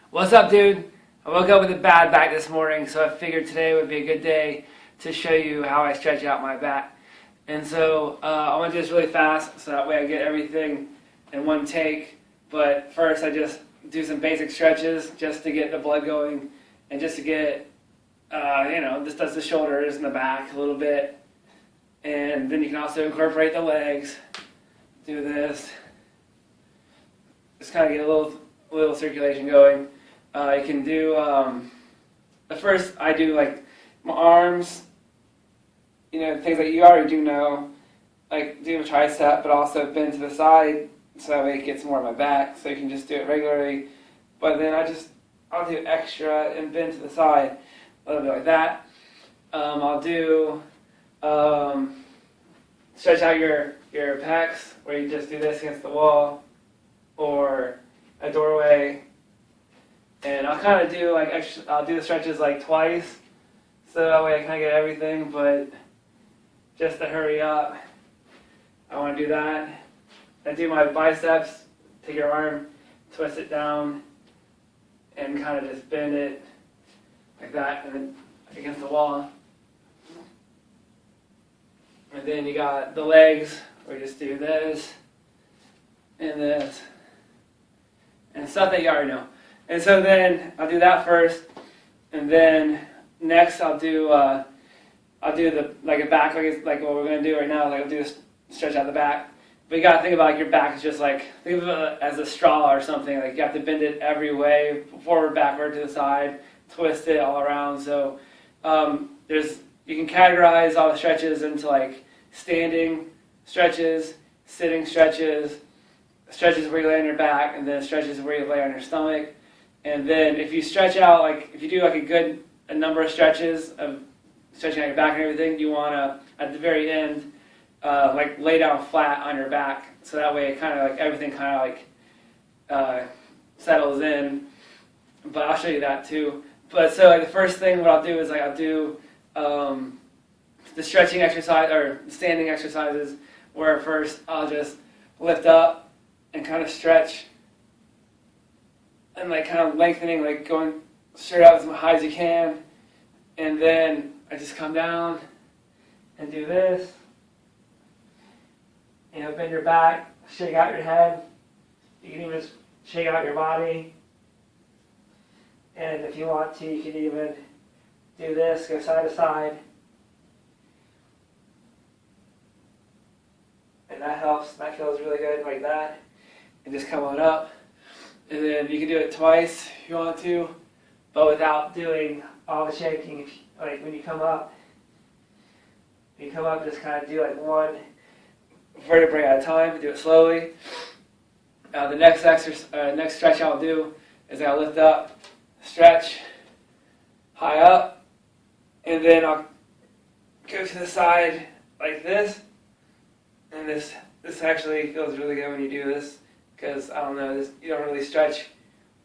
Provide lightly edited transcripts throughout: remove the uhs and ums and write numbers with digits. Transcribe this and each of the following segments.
What's up, dude? I woke up with a bad back this morning, so I figured today would be a good day to show you how I stretch out my back. And so I want to do this really fast, so that way I get everything in one take. But first, I just do some basic stretches just to get the blood going, and just to get, just does the shoulders and the back a little bit. And then you can also incorporate the legs. Do this. Just kind of get a little circulation going. You can do, at first I do like my arms, things that you already do know, like do a tricep, but also bend to the side, so that way it gets more of my back, so you can just do it regularly. But then I'll do extra and bend to the side, a little bit like that. I'll do, stretch out your pecs, where you just do this against the wall, or a doorway. And I'll kind of do I'll do the stretches like twice, so that way I kind of get everything. But just to hurry up, I want to do that. I do my biceps. Take your arm, twist it down, and kind of just bend it like that, and then against the wall. And then you got the legs, where you just do this and this, and stuff that you already know. And so then I'll do that first, and then next I'll do a back, like what we're gonna do right now. Like I'll do a stretch out the back. But you gotta think about your back is just like, think of it as a straw or something. Like you have to bend it every way, forward, backward, to the side, twist it all around. So you can categorize all the stretches into like standing stretches, sitting stretches, stretches where you lay on your back, and then stretches where you lay on your stomach. And then if you stretch out, if you do a number of stretches of stretching out your back and everything, you want to, at the very end, lay down flat on your back. So that way it kind of everything kind of settles in. But I'll show you that too. But so the first thing what I'll do is I'll do the stretching exercise, or standing exercises, where first I'll just lift up and kind of stretch, and kind of lengthening, going straight out as high as you can. And then I just come down and do this. Bend your back, shake out your head. You can even just shake out your body. And if you want to, you can even do this, go side to side. And that helps, that feels really good, like that. And just come on up. And then you can do it twice if you want to, but without doing all the shaking. When you come up, just kind of do one vertebrae at a time. Do it slowly. The next stretch I'll do is I'll lift up, stretch, high up, and then I'll go to the side like this. And this actually feels really good when you do this, because you don't really stretch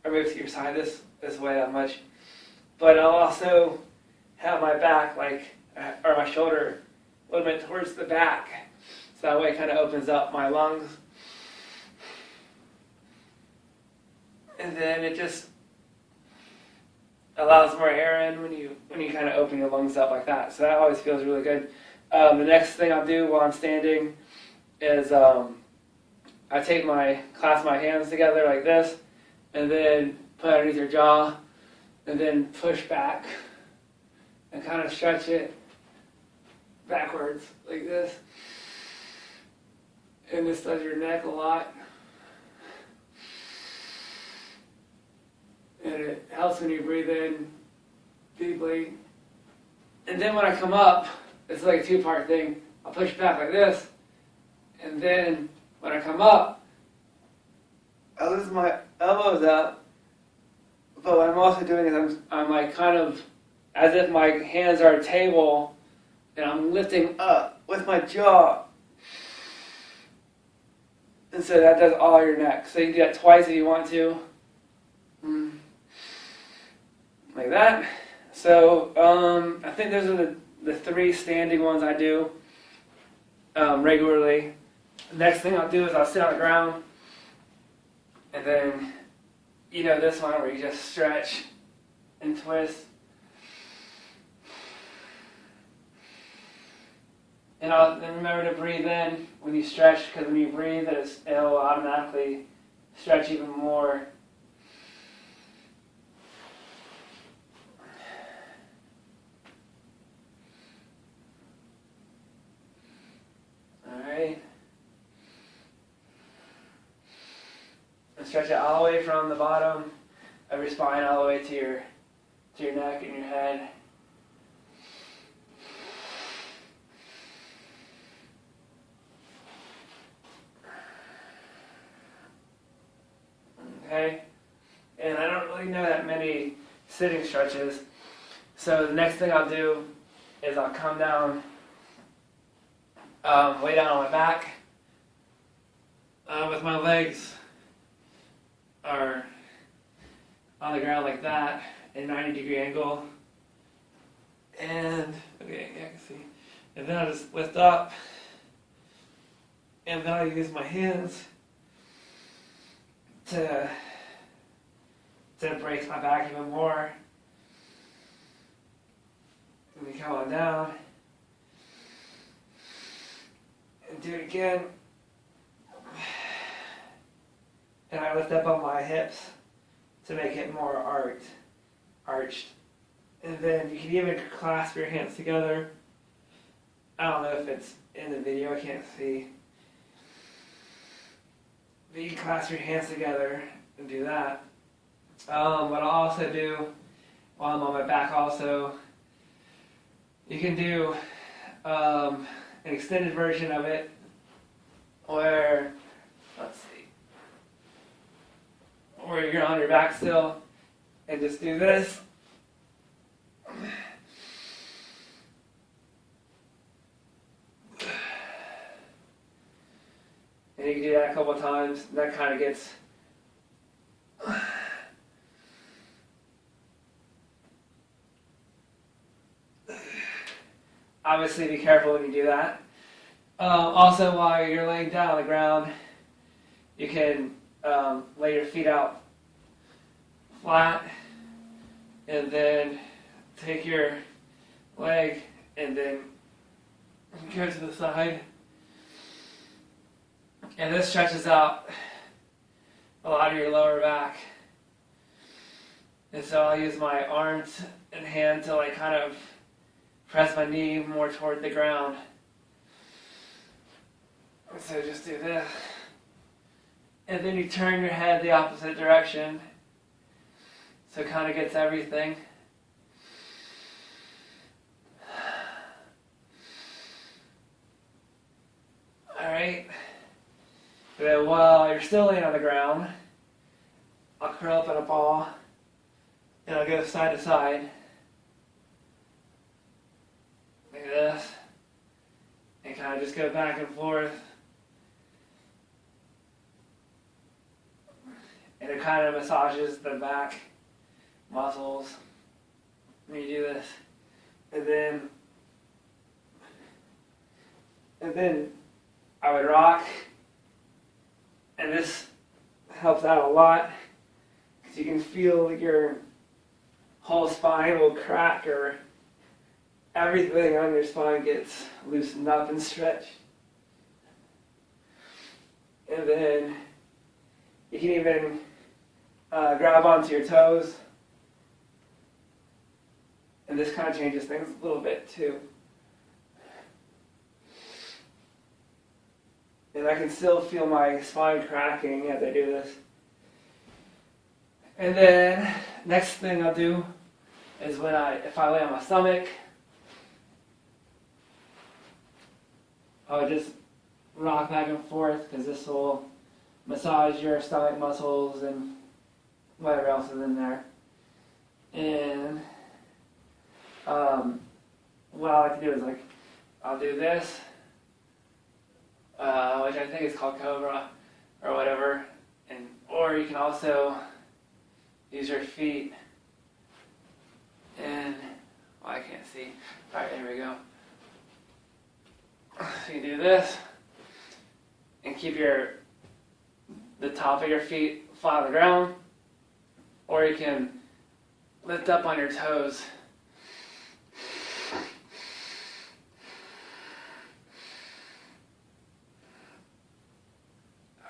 or move to your side this way that much. But I'll also have my back or my shoulder a little bit towards the back, so that way it kind of opens up my lungs. And then it just allows more air in when you kind of open your lungs up like that. So that always feels really good. The next thing I'll do while I'm standing is I clasp my hands together like this, and then put underneath your jaw, and then push back, and kind of stretch it backwards like this. And this does your neck a lot. And it helps when you breathe in deeply. And then when I come up, it's like a two-part thing. I'll push back like this, and then when I come up, I lift my elbows up, but what I'm also doing is I'm kind of as if my hands are a table, and I'm lifting up with my jaw. And so that does all your neck. So you can do that twice if you want to. Like that. So I think those are the three standing ones I do regularly. The next thing I'll do is I'll sit on the ground, and then you know this one where you just stretch and twist. And remember to breathe in when you stretch, because when you breathe, it'll automatically stretch even more. Alright. And stretch it all the way from the bottom of your spine all the way to your neck and your head. Okay, and I don't really know that many sitting stretches, so the next thing I'll do is I'll come down, lay down on my back, with my legs are on the ground like that, at a 90-degree angle, and, okay, yeah, I can see, and then I'll just lift up, and then I'll use my hands to brace my back even more. And we come on down and do it again. And I lift up on my hips to make it more arched. And then you can even clasp your hands together. I don't know if it's in the video, I can't see. But you can clasp your hands together and do that. What I'll also do while I'm on my back also, you can do an extended version of it where, let's see, where you're on your back still and just do this. And you can do that a couple of times. And that kind of gets obviously be careful when you do that. Also, while you're laying down on the ground, you can lay your feet out flat and then take your leg and then go to the side. And this stretches out a lot of your lower back. And so I'll use my arms and hand to like kind of press my knee more toward the ground. And so just do this. And then you turn your head the opposite direction. So it kind of gets everything. Alright. Then while you're still laying on the ground, I'll curl up in a ball and I'll go side to side. Like this. And kind of just go back and forth. And it kind of massages the back muscles when you do this. And then I would rock. And this helps out a lot because you can feel like your whole spine will crack, or everything on your spine gets loosened up and stretched. And then you can even grab onto your toes. And this kind of changes things a little bit too. And I can still feel my spine cracking as I do this. And then next thing I'll do is if I lay on my stomach, I would just rock back and forth because this will massage your stomach muscles and whatever else is in there. And what I like to do is I'll do this, which I think is called Cobra or whatever, or you can also use your feet and, I can't see. Alright, there we go. So you do this and keep the top of your feet flat on the ground, or you can lift up on your toes.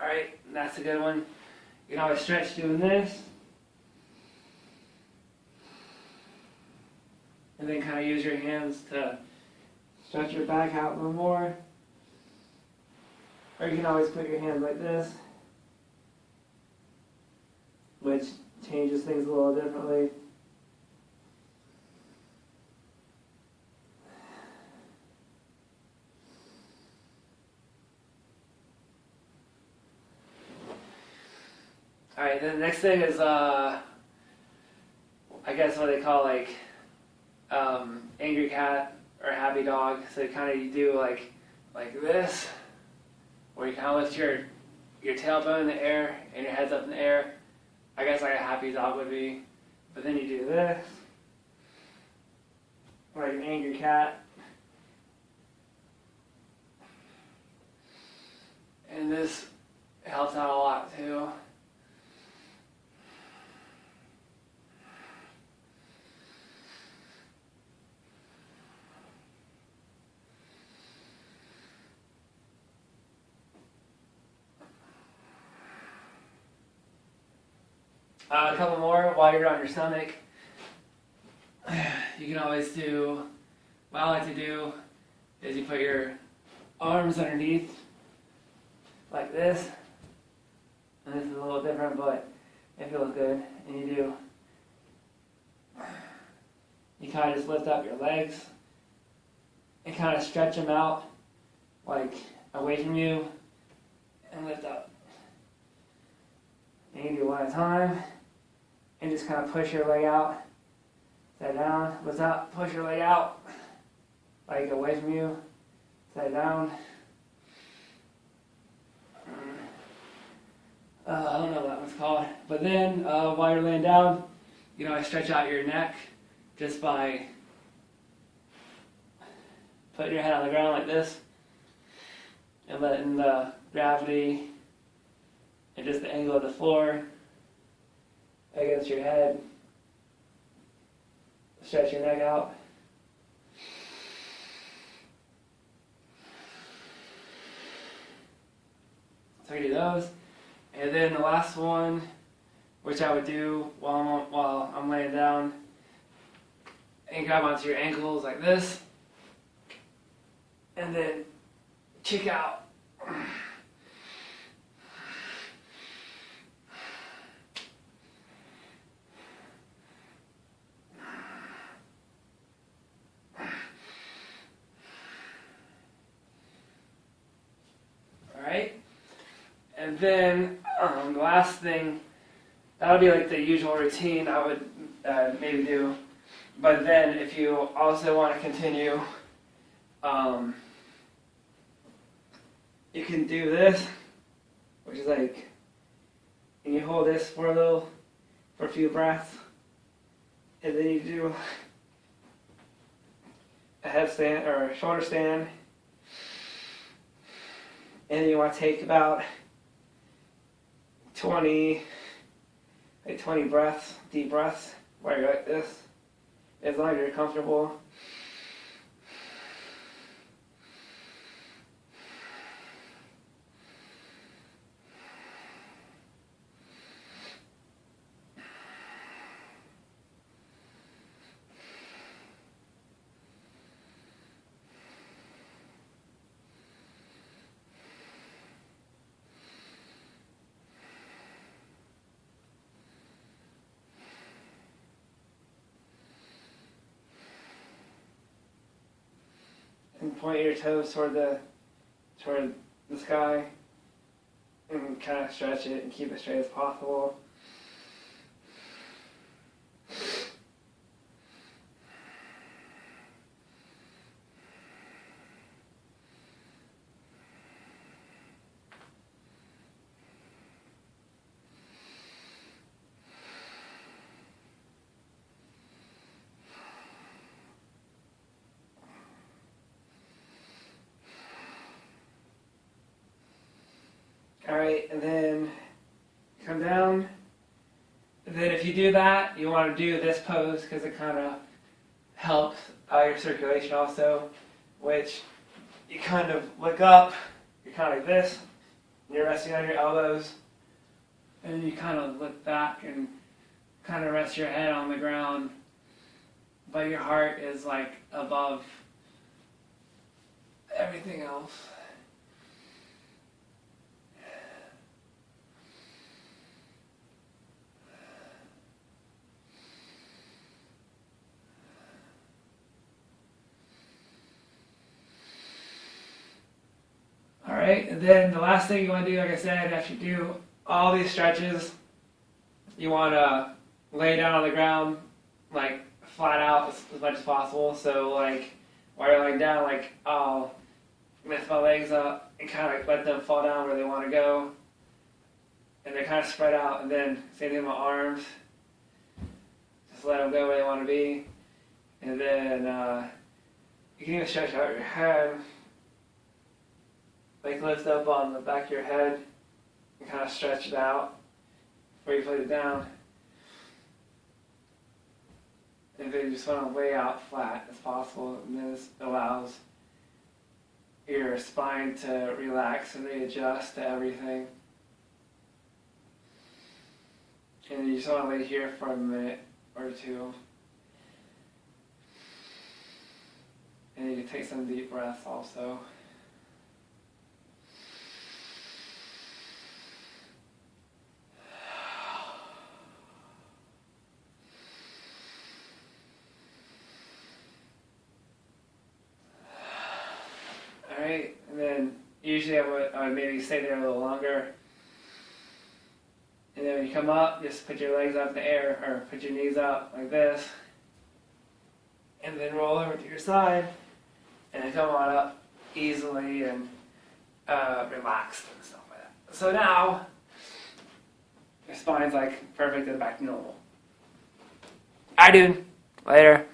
Alright, that's a good one. You can always stretch doing this. And then kind of use your hands to stretch your back out a little more. Or you can always put your hands like this, which changes things a little differently. Alright, then the next thing is, I guess what they call like angry cat or happy dog. So you kind of do like this, where you kind of lift your tailbone in the air and your head's up in the air. I guess like a happy dog would be. But then you do this, like an angry cat. And this helps out a lot too. A couple more while you're on your stomach. You can always do, what I like to do is you put your arms underneath like this. And this is a little different, but it feels good. And you kind of just lift up your legs and kind of stretch them out like away from you and lift up. And you do one at a time. And just kind of push your leg out, side down, lift up, push your leg out, like away from you, side down. I don't know what that one's called. But then while you're laying down, you know, I stretch out your neck just by putting your head on the ground like this and letting the gravity and just the angle of the floor against your head. Stretch your neck out. So I do those. And then the last one, which I would do while I'm laying down, and grab onto your ankles like this, and then kick out. Alright? And then the last thing, that would be like the usual routine I would maybe do. But then if you also want to continue, you can do this, which is like, and you hold this for a few breaths, and then you do a headstand or a shoulder stand, and you want to take about 20 breaths, deep breaths, while you're like this, as long as you're comfortable. And point your toes toward the sky, and kind of stretch it and keep it straight as possible. Alright, and then come down, And then if you do that, you want to do this pose because it kind of helps your circulation also, which you kind of look up, you're kind of like this, and you're resting on your elbows, and then you kind of look back and kind of rest your head on the ground, but your heart is like above everything else. Alright, and then the last thing you want to do, like I said, after you do all these stretches, you want to lay down on the ground, like flat out as much as possible. So like while you're laying down, like I'll lift my legs up and kind of let them fall down where they want to go, and they kind of spread out. And then same thing with my arms, just let them go where they want to be. And then you can even stretch out your head, like lift up on the back of your head and kind of stretch it out before you put it down. And then you just want to lay out flat as possible, and this allows your spine to relax and readjust to everything. And you just want to lay here for a minute or two. And you can take some deep breaths also. Alright, and then usually I would maybe stay there a little longer. And then when you come up, just put your legs up in the air, or put your knees up like this. And then roll over to your side, and then come on up easily and relaxed and stuff like that. So now, your spine's like perfect and back to normal. Alright, dude. Later.